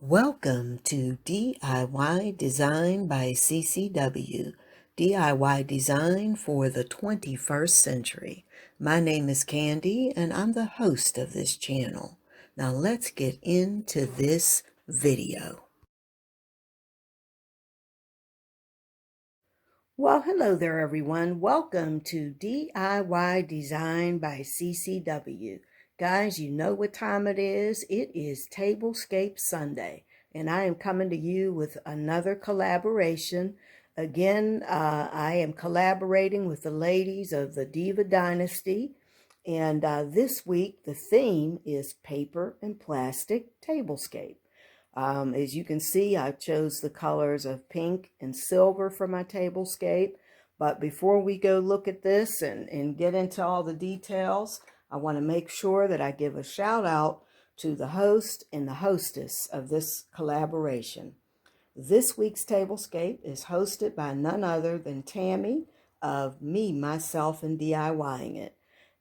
Welcome to DIY Design by CCW, DIY Design for the 21st Century. My name is Candy and I'm the host of this channel. Now let's get into this video. Well, hello there everyone. Welcome to DIY Design by CCW. Guys, you know what time it is. It is Tablescape Sunday, and I am coming to you with another collaboration. Again, I am collaborating with the ladies of the Diva Dynasty, and this week the theme is paper and plastic tablescape. As you can see, I chose the colors of pink and silver for my tablescape. But before we go look at this and get into all the details, I want to make sure that I give a shout out to the host and the hostess of this collaboration. This week's tablescape is hosted by none other than Tammy of Me, Myself, and DIYing It.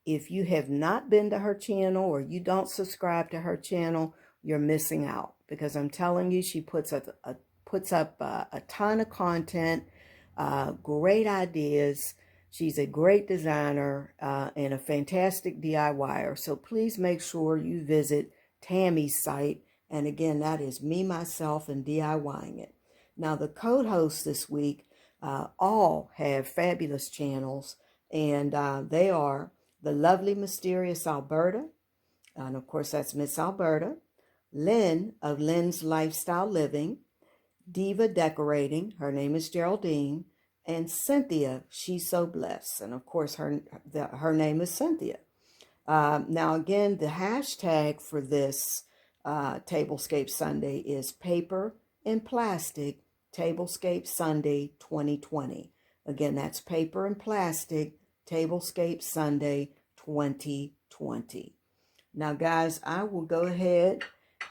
If you have not been to her channel or you don't subscribe to her channel, you're missing out, because I'm telling you, she puts up a ton of content, great ideas. She's a great designer and a fantastic DIYer. So please make sure you visit Tammy's site. And again, that is Me, Myself, and DIYing It. Now, the co-hosts this week all have fabulous channels, and they are the lovely, mysterious Alberta, and of course, that's Miss Alberta. Lynn of Lynn's Lifestyle Living, Diva Decorating, her name is Geraldine, and Cynthia Shesobless, and of course her name is Cynthia. Now again, the hashtag for this Tablescape Sunday is Paper and Plastic Tablescape Sunday 2020. Again, that's Paper and Plastic Tablescape Sunday 2020. Now guys, I will go ahead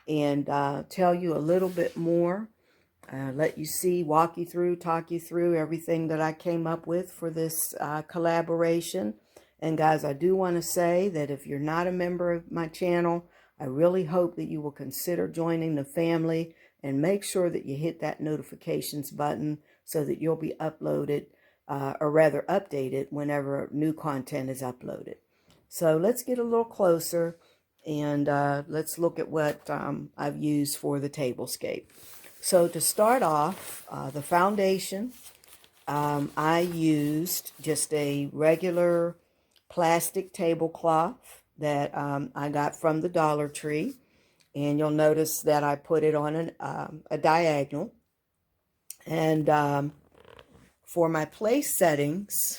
and tell you a little bit more, let you see, walk you through, talk you through everything that I came up with for this collaboration. And guys, I do want to say that if you're not a member of my channel, I really hope that you will consider joining the family and make sure that you hit that notifications button so that you'll be uploaded, or rather updated, whenever new content is uploaded. So let's get a little closer and let's look at what I've used for the tablescape. So to start off, the foundation, I used just a regular plastic tablecloth that I got from the Dollar Tree. And you'll notice that I put it on a diagonal. And for my place settings,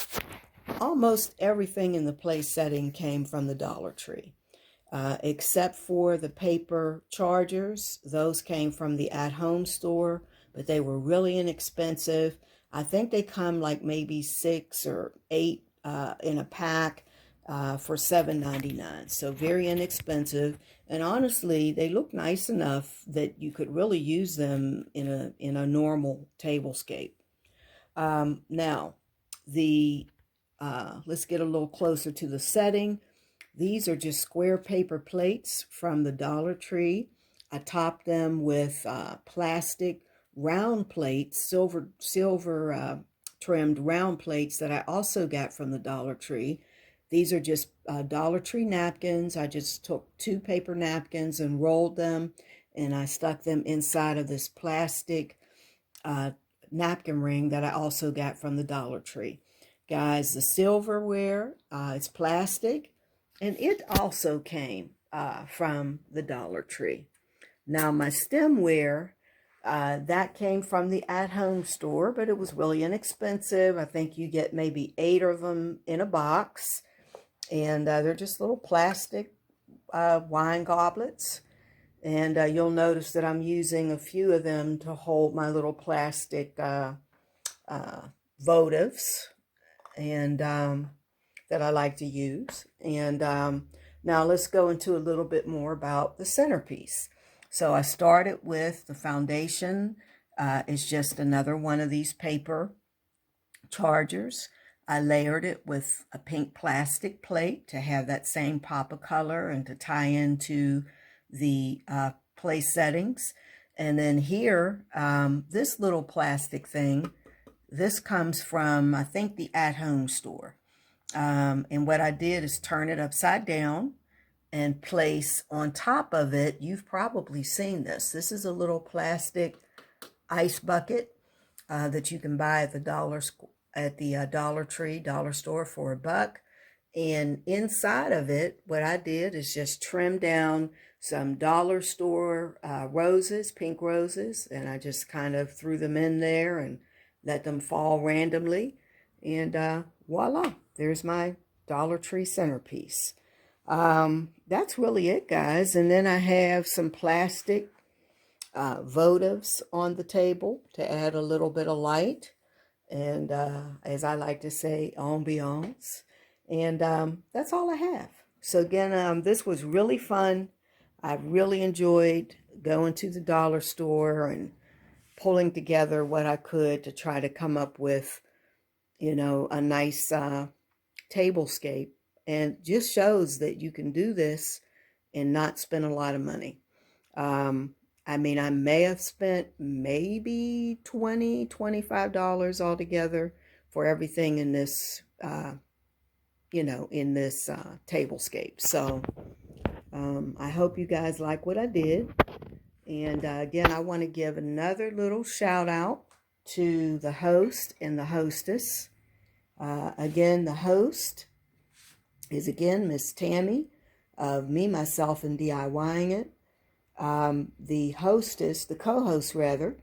almost everything in the place setting came from the Dollar Tree. Except for the paper chargers. Those came from the at-home store, but they were really inexpensive. I think they come like maybe 6 or 8 in a pack for $7.99. So very inexpensive. And honestly, they look nice enough that you could really use them in a normal tablescape. Now, let's get a little closer to the setting. These are just square paper plates from the Dollar Tree. I topped them with plastic round plates, silver trimmed round plates that I also got from the Dollar Tree. These are just Dollar Tree napkins. I just took 2 paper napkins and rolled them, and I stuck them inside of this plastic napkin ring that I also got from the Dollar Tree. Guys, the silverware, it's plastic. And it also came from the Dollar Tree. Now, my stemware, that came from the at-home store, but it was really inexpensive. I think you get maybe 8 of them in a box. And they're just little plastic wine goblets. And you'll notice that I'm using a few of them to hold my little plastic votives. And that I like to use. And now let's go into a little bit more about the centerpiece. So I started with the foundation. It's just another one of these paper chargers. I layered it with a pink plastic plate to have that same pop of color and to tie into the place settings. And then here, this little plastic thing, this comes from, I think, the at-home store. And what I did is turn it upside down and place on top of it, you've probably seen this. This is a little plastic ice bucket that you can buy at the Dollar Tree, dollar store for $1. And inside of it, what I did is just trim down some dollar store roses, pink roses, and I just kind of threw them in there and let them fall randomly. And voila, there's my Dollar Tree centerpiece. That's really it, guys. And then I have some plastic votives on the table to add a little bit of light. And as I like to say, ambiance. And that's all I have. So again, this was really fun. I really enjoyed going to the dollar store and pulling together what I could to try to come up with, you know, a nice tablescape. And just shows that you can do this and not spend a lot of money. I mean, I may have spent maybe $20, $25 altogether for everything in this, you know, in this tablescape. So I hope you guys like what I did. And again, I want to give another little shout out to the host and the hostess. Again, the host is again Miss Tammy of Me, Myself, and DIYing It. The hostess, the co-hosts rather,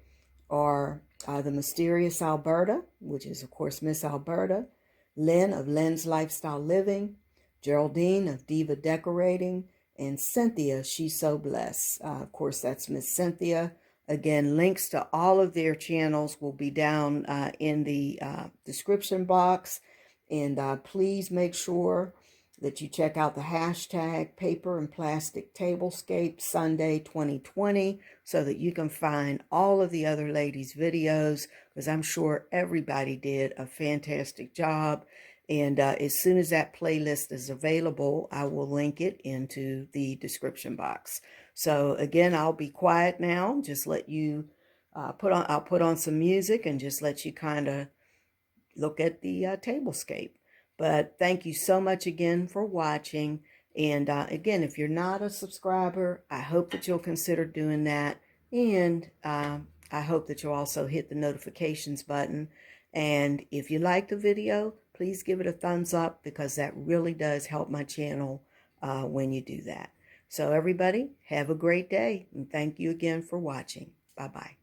are the mysterious Alberta, which is of course Miss Alberta, Lynn of Lynn's Lifestyle Living, Geraldine of Diva Decorating, and Cynthia Shesobless. Of course, that's Miss Cynthia. Again, links to all of their channels will be down in the description box. And please make sure that you check out the hashtag Paper and Plastic Tablescape Sunday 2020 so that you can find all of the other ladies' videos, because I'm sure everybody did a fantastic job. And as soon as that playlist is available, I will link it into the description box. So again, I'll be quiet now. Just let you I'll put on some music and just let you kind of look at the tablescape. But thank you so much again for watching. And again, if you're not a subscriber, I hope that you'll consider doing that. And I hope that you'll also hit the notifications button. And if you like the video, please give it a thumbs up, because that really does help my channel when you do that. So everybody, have a great day. And thank you again for watching. Bye-bye.